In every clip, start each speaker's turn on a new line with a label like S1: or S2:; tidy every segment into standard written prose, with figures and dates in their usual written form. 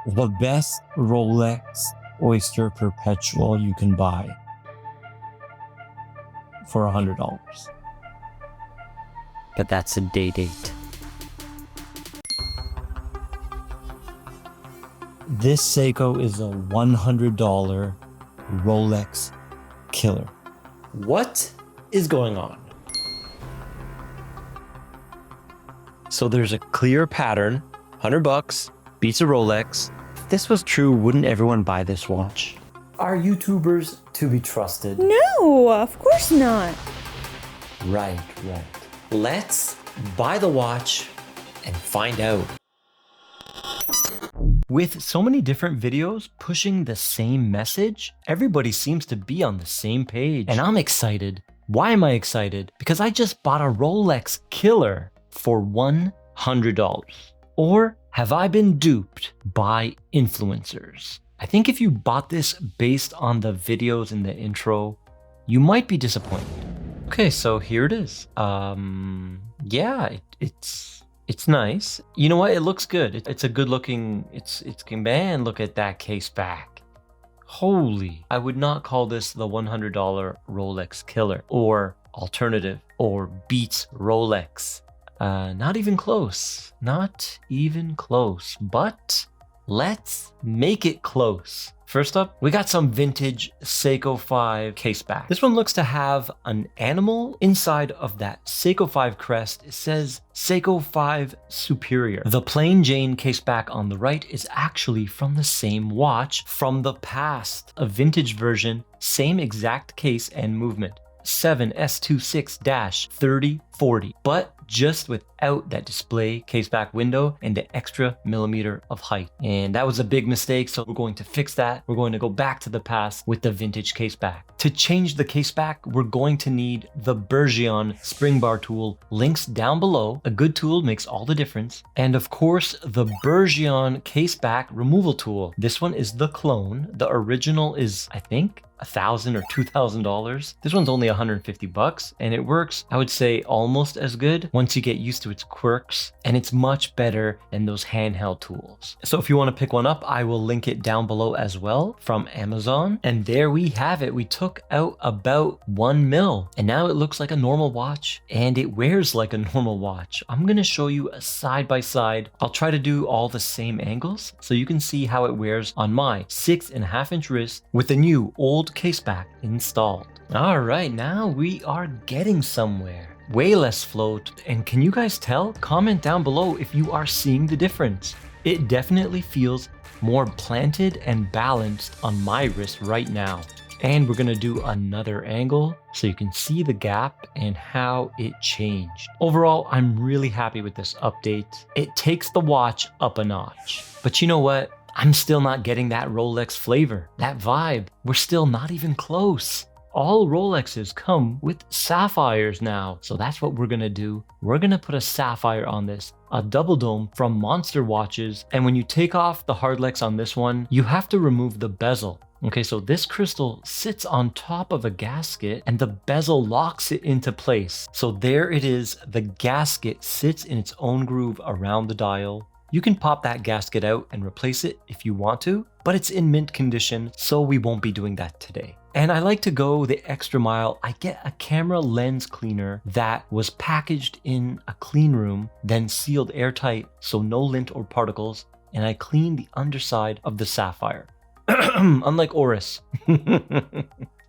S1: the best Rolex Oyster Perpetual you can buy for $100.
S2: But that's a day date.
S1: This Seiko is a $100 Rolex killer.
S3: What is going on? So there's a clear pattern, $100, beats a Rolex. If this was true, wouldn't everyone buy this watch? Are YouTubers to be trusted?
S4: No, of course not.
S3: Right. Let's buy the watch and find out. With so many different videos pushing the same message, everybody seems to be on the same page. And I'm excited. Why am I excited? Because I just bought a Rolex killer for $100. Or have I been duped by influencers? I think if you bought this based on the videos in the intro, you might be disappointed. Okay, so here it is. Yeah, it's nice. You know what? It looks good. It's a good looking, man, look at that case back. Holy, I would not call this the $100 Rolex killer or alternative or beats Rolex. Not even close. Not even close. But let's make it close. First up, we got some vintage Seiko 5 case back. This one looks to have an animal inside of that Seiko 5 crest. It says Seiko 5 Superior. The plain Jane case back on the right is actually from the same watch from the past. A vintage version, same exact case and movement. 7S26-3040, but just without that display case back window and the extra millimeter of height. And that was a big mistake, so we're going to fix that. We're going to go back to the past with the vintage case back. To change the case back, we're going to need the Bergeon spring bar tool. Links down below. A good tool makes all the difference. And of course, the Bergeon case back removal tool. This one is the clone. The original is, I think, $1,000 or $2,000. This one's only 150 bucks, and it works, I would say, almost as good once you get used to its quirks, and it's much better than those handheld tools. So if you want to pick one up, I will link it down below as well from Amazon. And there we have it. We took out about 1 mil, and now it looks like a normal watch, and it wears like a normal watch. I'm gonna show you a side by side. I'll try to do all the same angles so you can see how it wears on my 6.5-inch wrist with the new old case back installed. All right, now we are getting somewhere. Way less float, and can you guys tell? Comment down below if you are seeing the difference. It definitely feels more planted and balanced on my wrist right now. And we're gonna do another angle so you can see the gap and how it changed. Overall, I'm really happy with this update. It takes the watch up a notch. But you know what? I'm still not getting that Rolex flavor, that vibe. We're still not even close. All Rolexes come with sapphires now. So that's what we're gonna do. We're gonna put a sapphire on this, a double dome from Monster watches. And when you take off the hardlex on this one, you have to remove the bezel. Okay, so this crystal sits on top of a gasket and the bezel locks it into place. So there it is, the gasket sits in its own groove around the dial. You can pop that gasket out and replace it if you want to, but it's in mint condition, so we won't be doing that today. And I like to go the extra mile. I get a camera lens cleaner that was packaged in a clean room, then sealed airtight so no lint or particles, and I clean the underside of the sapphire. Unlike Oris.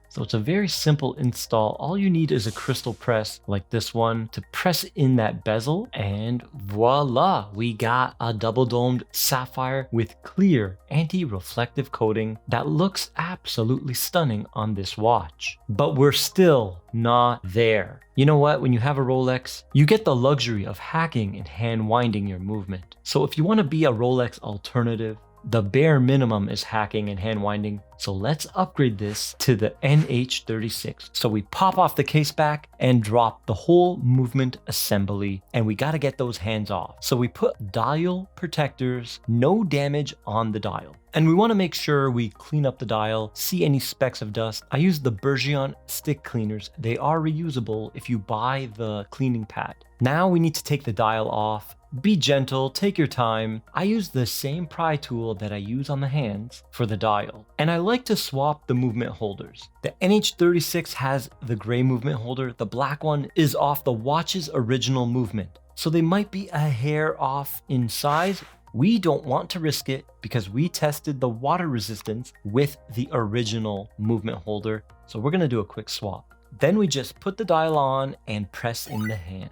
S3: So it's a very simple install. All you need is a crystal press like this one to press in that bezel, and voila, we got a double domed sapphire with clear anti-reflective coating that looks absolutely stunning on this watch. But we're still not there. You know what? When you have a Rolex, you get the luxury of hacking and hand winding your movement. So if you want to be a Rolex alternative, the bare minimum is hacking and hand winding So let's upgrade this to the NH36. So we pop off the case back and drop the whole movement assembly, and we got to get those hands off. So we put dial protectors, no damage on the dial. And we want to make sure we clean up the dial, see any specks of dust. I use the Bergeon stick cleaners. They are reusable if you buy the cleaning pad. Now we need to take the dial off. Be gentle, take your time. I use the same pry tool that I use on the hands for the dial. And I like to swap the movement holders. The NH36 has the gray movement holder. The black one is off the watch's original movement. So they might be a hair off in size. We don't want to risk it because we tested the water resistance with the original movement holder. So we're gonna do a quick swap. Then we just put the dial on and press in the hand.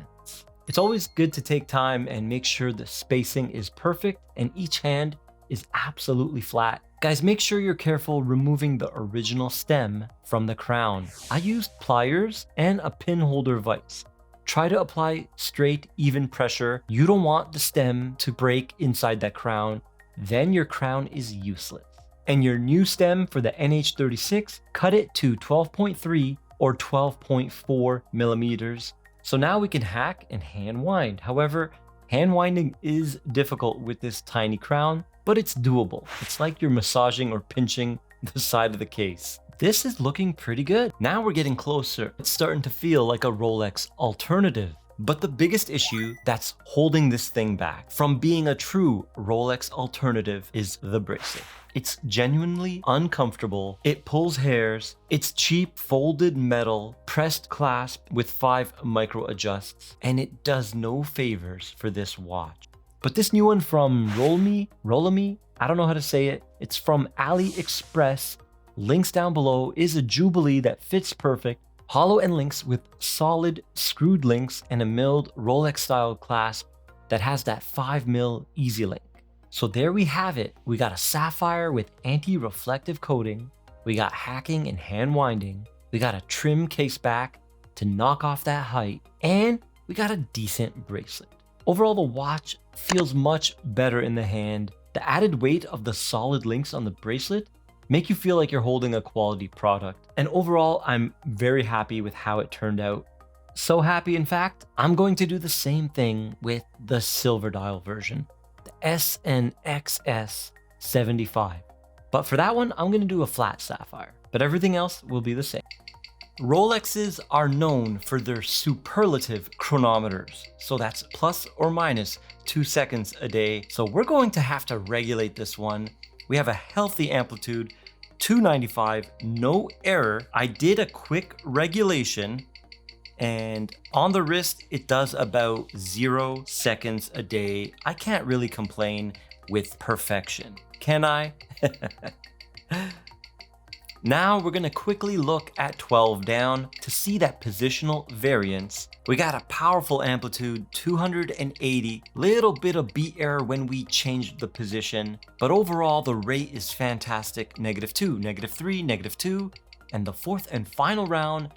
S3: It's always good to take time and make sure the spacing is perfect and each hand is absolutely flat. Guys, make sure you're careful removing the original stem from the crown. I used pliers and a pin holder vise. Try to apply straight, even pressure. You don't want the stem to break inside that crown. Then your crown is useless. And your new stem for the NH36, cut it to 12.3 or 12.4 millimeters. So now we can hack and hand wind. However, hand winding is difficult with this tiny crown, but it's doable. It's like you're massaging or pinching the side of the case. This is looking pretty good. Now we're getting closer. It's starting to feel like a Rolex alternative. But the biggest issue that's holding this thing back from being a true Rolex alternative is the bracelet. It's genuinely uncomfortable. It pulls hairs. It's cheap folded metal, pressed clasp with 5 micro adjusts, and it does no favors for this watch. But this new one from Roleme, I don't know how to say it. It's from AliExpress. Links down below, is a Jubilee that fits perfect. Hollow end links with solid screwed links and a milled Rolex style clasp that has that 5mm easy link. So there we have it. We got a sapphire with anti-reflective coating. We got hacking and hand winding. We got a trim case back to knock off that height. And we got a decent bracelet. Overall, the watch feels much better in the hand. The added weight of the solid links on the bracelet make you feel like you're holding a quality product. And overall, I'm very happy with how it turned out. So happy, in fact, I'm going to do the same thing with the silver dial version, the SNXS75. But for that one, I'm gonna do a flat sapphire, but everything else will be the same. Rolexes are known for their superlative chronometers. So that's plus or minus 2 seconds a day. So we're going to have to regulate this one. We have a healthy amplitude, 295, no error. I did a quick regulation, and on the wrist, it does about 0 seconds a day. I can't really complain with perfection, can I? Now we're gonna quickly look at 12 down to see that positional variance. We got a powerful amplitude, 280, little bit of beat error when we changed the position, but overall the rate is fantastic. -2, -3, -2, and the fourth and final round,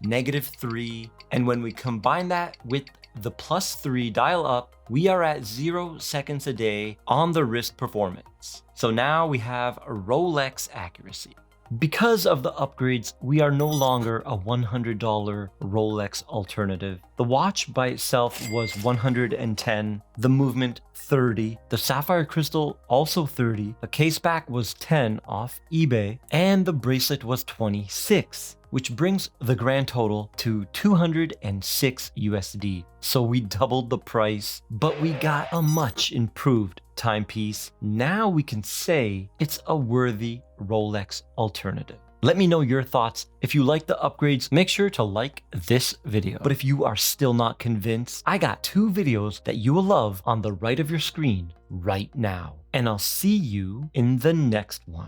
S3: -3. And when we combine that with the +3 dial up, we are at 0 seconds a day on the wrist performance. So now we have a Rolex accuracy. Because of the upgrades, we are no longer a $100 Rolex alternative. The watch by itself was $110, the movement $30, the sapphire crystal also $30, the case back was $10 off eBay, and the bracelet was $26, which brings the grand total to $206 USD. So we doubled the price, but we got a much improved timepiece. Now we can say it's a worthy Rolex alternative. Let me know your thoughts. If you like the upgrades, make sure to like this video. But if you are still not convinced, I got 2 videos that you will love on the right of your screen right now. And I'll see you in the next one.